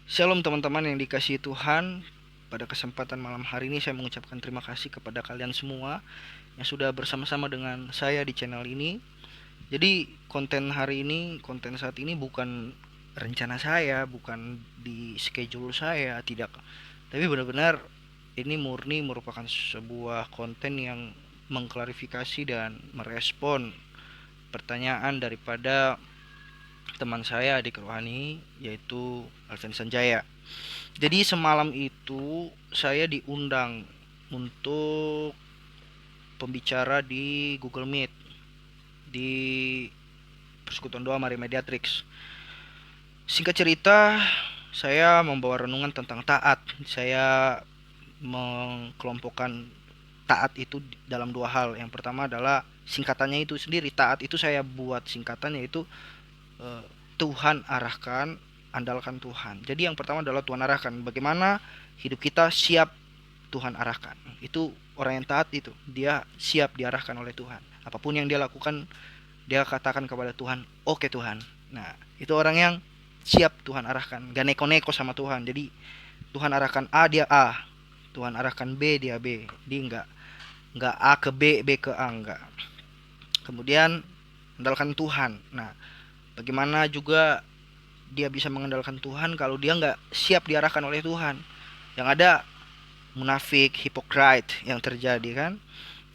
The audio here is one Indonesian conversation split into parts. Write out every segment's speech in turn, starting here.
Shalom teman-teman yang dikasihi Tuhan. Pada kesempatan malam hari ini saya mengucapkan terima kasih kepada kalian semua yang sudah bersama-sama dengan saya di channel ini. Jadi konten hari ini, konten saat ini bukan rencana saya, bukan di schedule saya, tidak. Tapi benar-benar ini murni merupakan sebuah konten yang mengklarifikasi dan merespon pertanyaan daripada teman saya adik rohani, yaitu Alvin Sanjaya. Jadi semalam itu saya diundang untuk pembicara di Google Meet di Persekutuan Doa Mari Mediatrix. Singkat cerita, saya membawa renungan tentang taat. Saya mengkelompokkan taat itu dalam dua hal. Yang pertama adalah singkatannya itu sendiri. Taat itu saya buat singkatan, yaitu eh, Tuhan arahkan, andalkan Tuhan. Jadi yang pertama adalah Tuhan arahkan. Bagaimana hidup kita siap Tuhan arahkan. Itu orang yang taat itu, dia siap diarahkan oleh Tuhan. Apapun yang dia lakukan, dia katakan kepada Tuhan, "Oke Tuhan." Nah, itu orang yang siap Tuhan arahkan, gak neko-neko sama Tuhan. Jadi Tuhan arahkan A, dia A. Tuhan arahkan B, dia B. Dia enggak A ke B, B ke A, enggak. Kemudian andalkan Tuhan. Nah, bagaimana juga dia bisa mengandalkan Tuhan kalau dia nggak siap diarahkan oleh Tuhan? Yang ada munafik, hypocrite yang terjadi kan.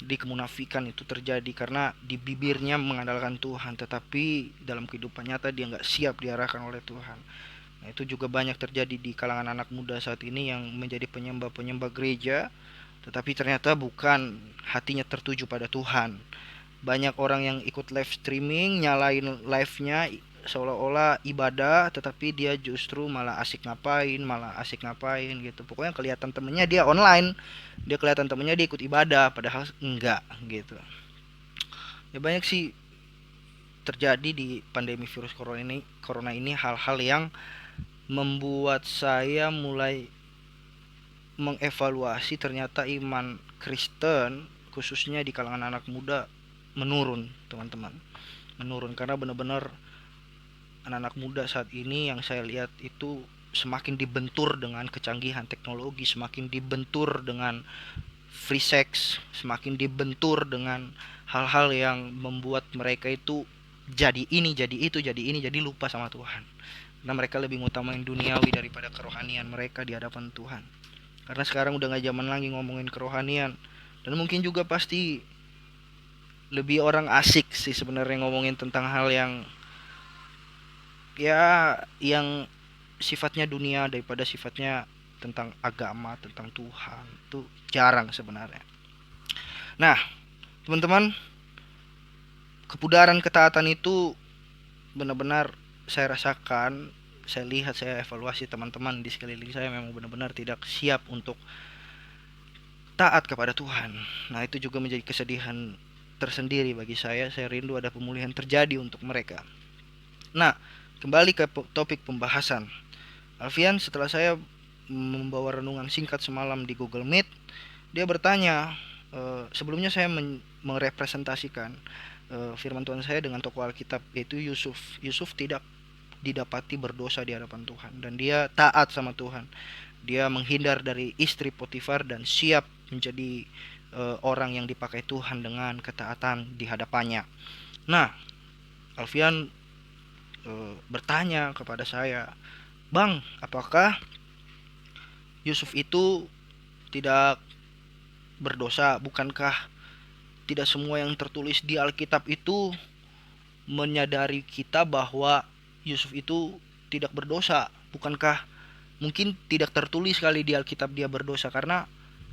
Jadi kemunafikan itu terjadi karena di bibirnya mengandalkan Tuhan, tetapi dalam kehidupan nyata dia nggak siap diarahkan oleh Tuhan. Nah, itu juga banyak terjadi di kalangan anak muda saat ini yang menjadi penyembah-penyembah gereja, tetapi ternyata bukan hatinya tertuju pada Tuhan. Banyak orang yang ikut live streaming, nyalain live-nya seolah-olah ibadah, tetapi dia justru malah asik ngapain gitu. Pokoknya kelihatan temennya dia online, dia kelihatan temennya dia ikut ibadah, padahal enggak gitu. Ya banyak sih terjadi di pandemi virus corona ini hal-hal yang membuat saya mulai mengevaluasi ternyata iman Kristen khususnya di kalangan anak muda menurun, teman-teman. Menurun karena benar-benar anak-anak muda saat ini yang saya lihat itu semakin dibentur dengan kecanggihan teknologi, semakin dibentur dengan free sex, semakin dibentur dengan hal-hal yang membuat mereka itu jadi ini, jadi itu, jadi ini, jadi lupa sama Tuhan. Karena mereka lebih mengutamain duniawi daripada kerohanian mereka di hadapan Tuhan. Karena sekarang udah gak zaman lagi ngomongin kerohanian. Dan mungkin juga pasti lebih orang asik sih sebenarnya ngomongin tentang hal yang ya yang sifatnya dunia daripada sifatnya tentang agama, tentang Tuhan. Itu jarang sebenarnya. Nah, teman-teman, kepudaran ketaatan itu benar-benar saya rasakan, saya lihat, saya evaluasi teman-teman di sekeliling saya memang benar-benar tidak siap untuk taat kepada Tuhan. Nah, itu juga menjadi kesedihan tersendiri bagi saya. Saya rindu ada pemulihan terjadi untuk mereka. Nah, kembali ke topik pembahasan. Alfian setelah saya membawa renungan singkat semalam di Google Meet, dia bertanya, sebelumnya saya merepresentasikan firman Tuhan saya dengan tokoh Alkitab yaitu Yusuf. Yusuf tidak didapati berdosa di hadapan Tuhan dan dia taat sama Tuhan. Dia menghindar dari istri Potifar dan siap menjadi orang yang dipakai Tuhan dengan ketaatan di hadapannya. Nah, Alfian bertanya kepada saya, "Bang, apakah Yusuf itu tidak berdosa? Bukankah tidak semua yang tertulis di Alkitab itu menyadari kita bahwa Yusuf itu tidak berdosa? Bukankah mungkin tidak tertulis kali di Alkitab dia berdosa? Karena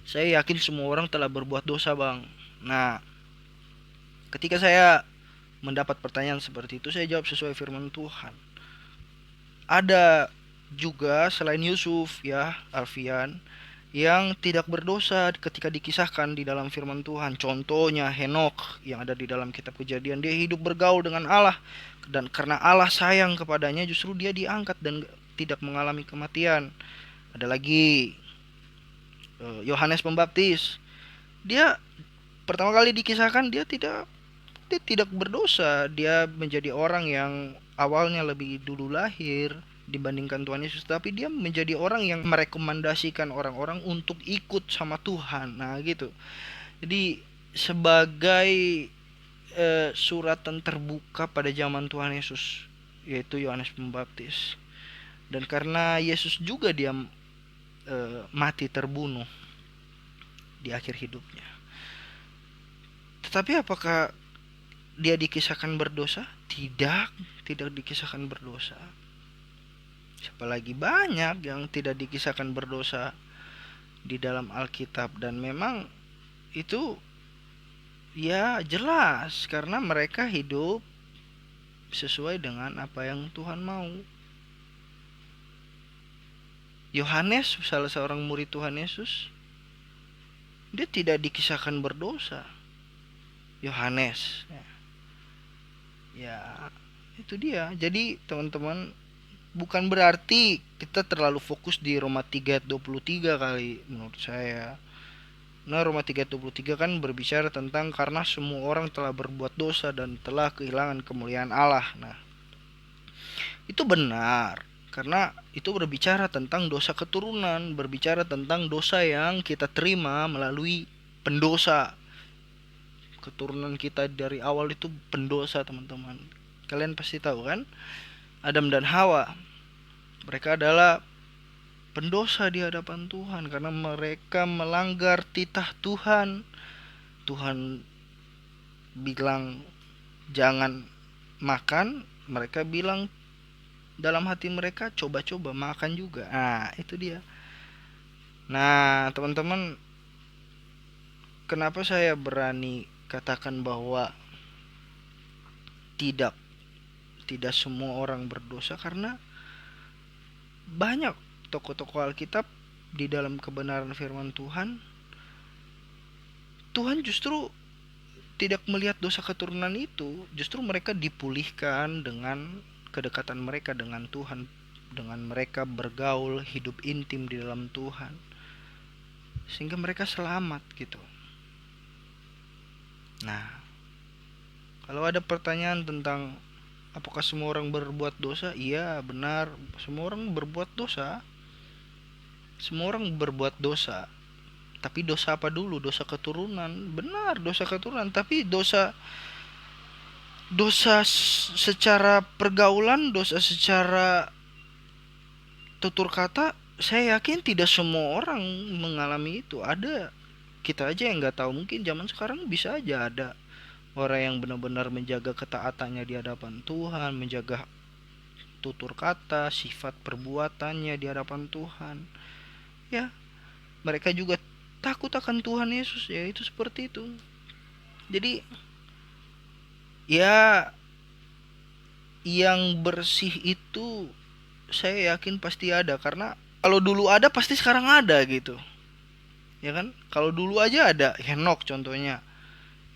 saya yakin semua orang telah berbuat dosa, Bang." Nah, ketika saya mendapat pertanyaan seperti itu, saya jawab sesuai firman Tuhan. Ada juga selain Yusuf ya, Alfian, yang tidak berdosa ketika dikisahkan di dalam firman Tuhan. Contohnya Henokh yang ada di dalam kitab Kejadian. Dia hidup bergaul dengan Allah dan karena Allah sayang kepadanya justru dia diangkat dan tidak mengalami kematian. Ada lagi Yohanes Pembaptis. Dia pertama kali dikisahkan dia tidak berdosa. Dia menjadi orang yang awalnya lebih dulu lahir dibandingkan Tuhan Yesus, tapi dia menjadi orang yang merekomendasikan orang-orang untuk ikut sama Tuhan. Nah, gitu. Jadi sebagai suratan terbuka pada zaman Tuhan Yesus, yaitu Yohanes Pembaptis. Dan karena Yesus juga dia mati terbunuh di akhir hidupnya. Tetapi apakah dia dikisahkan berdosa? Tidak, tidak dikisahkan berdosa. Apalagi banyak yang tidak dikisahkan berdosa di dalam Alkitab, dan memang itu ya jelas karena mereka hidup sesuai dengan apa yang Tuhan mau. Yohanes, salah seorang murid Tuhan Yesus, dia tidak dikisahkan berdosa. Yohanes, ya itu dia. Jadi teman-teman, bukan berarti kita terlalu fokus di Roma 3 ayat 23 kali menurut saya. Nah, Roma 3 ayat 23 kan berbicara tentang karena semua orang telah berbuat dosa dan telah kehilangan kemuliaan Allah. Nah, itu benar. Karena itu berbicara tentang dosa keturunan, berbicara tentang dosa yang kita terima melalui pendosa. Keturunan kita dari awal itu pendosa, teman-teman. Kalian pasti tahu kan? Adam dan Hawa, mereka adalah pendosa di hadapan Tuhan karena mereka melanggar titah Tuhan. Tuhan bilang jangan makan, mereka bilang dalam hati mereka coba-coba makan juga. Nah, itu dia. Nah, teman-teman, kenapa saya berani katakan bahwa tidak tidak semua orang berdosa? Karena banyak tokoh-tokoh Alkitab di dalam kebenaran firman Tuhan, Tuhan justru tidak melihat dosa keturunan itu, justru mereka dipulihkan dengan kedekatan mereka dengan Tuhan, dengan mereka bergaul hidup intim di dalam Tuhan, sehingga mereka selamat gitu. Nah, kalau ada pertanyaan tentang apakah semua orang berbuat dosa, iya benar, semua orang berbuat dosa, semua orang berbuat dosa. Tapi dosa apa dulu? Dosa keturunan. Benar, dosa keturunan, tapi dosa secara pergaulan, dosa secara tutur kata, saya yakin tidak semua orang mengalami itu. Ada, kita aja yang nggak tahu, mungkin zaman sekarang bisa aja ada orang yang benar-benar menjaga ketaatannya di hadapan Tuhan, menjaga tutur kata, sifat perbuatannya di hadapan Tuhan. Ya, mereka juga takut akan Tuhan Yesus, ya itu seperti itu. Jadi ya, yang bersih itu saya yakin pasti ada, karena kalau dulu ada pasti sekarang ada gitu. Ya kan? Kalau dulu aja ada Henok contohnya.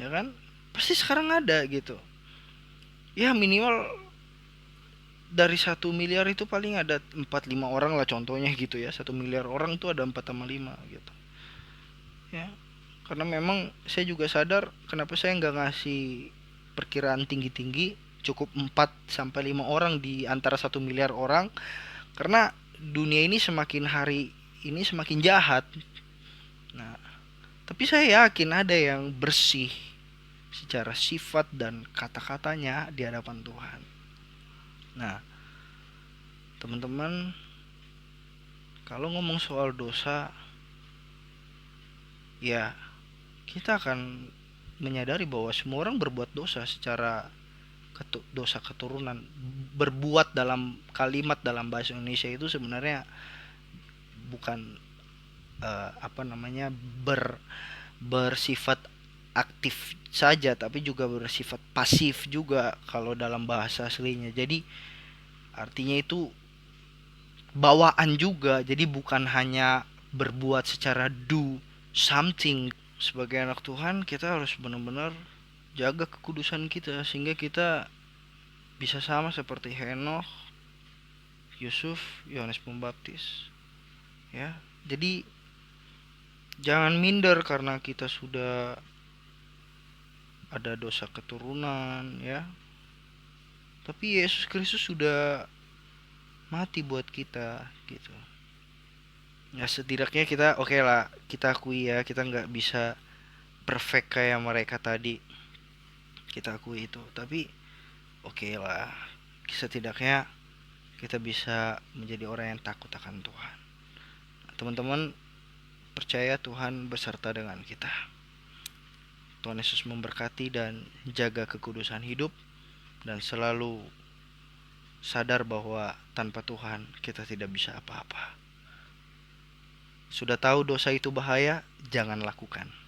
Ya kan? Pasti sekarang ada gitu. Ya minimal dari 1 miliar itu paling ada 4-5 orang lah contohnya gitu ya. 1 miliar orang tuh ada 4 sama 5 gitu. Ya. Karena memang saya juga sadar kenapa saya nggak ngasih perkiraan tinggi-tinggi, cukup 4-5 orang di antara 1 miliar orang, karena dunia ini semakin hari ini semakin jahat. Nah, tapi saya yakin ada yang bersih secara sifat dan kata-katanya di hadapan Tuhan. Nah, teman-teman, kalau ngomong soal dosa, ya kita akan menyadari bahwa semua orang berbuat dosa secara dosa keturunan. Berbuat dalam kalimat dalam bahasa Indonesia itu sebenarnya bukan bersifat aktif saja, tapi juga bersifat pasif juga kalau dalam bahasa aslinya. Jadi artinya itu bawaan juga, jadi bukan hanya berbuat secara do something. Sebagai anak Tuhan kita harus benar-benar jaga kekudusan kita sehingga kita bisa sama seperti Henokh, Yusuf, Yohanes Pembaptis. Ya, jadi jangan minder karena kita sudah ada dosa keturunan ya. Tapi Yesus Kristus sudah mati buat kita gitu. Ya setidaknya kita oke lah, kita akui ya kita nggak bisa perfect kayak mereka tadi, kita akui itu, tapi oke lah, setidaknya kita bisa menjadi orang yang takut akan Tuhan. Teman-teman, percaya Tuhan beserta dengan kita. Tuhan Yesus memberkati dan jaga kekudusan hidup, dan selalu sadar bahwa tanpa Tuhan kita tidak bisa apa-apa. Sudah tahu dosa itu bahaya, jangan lakukan.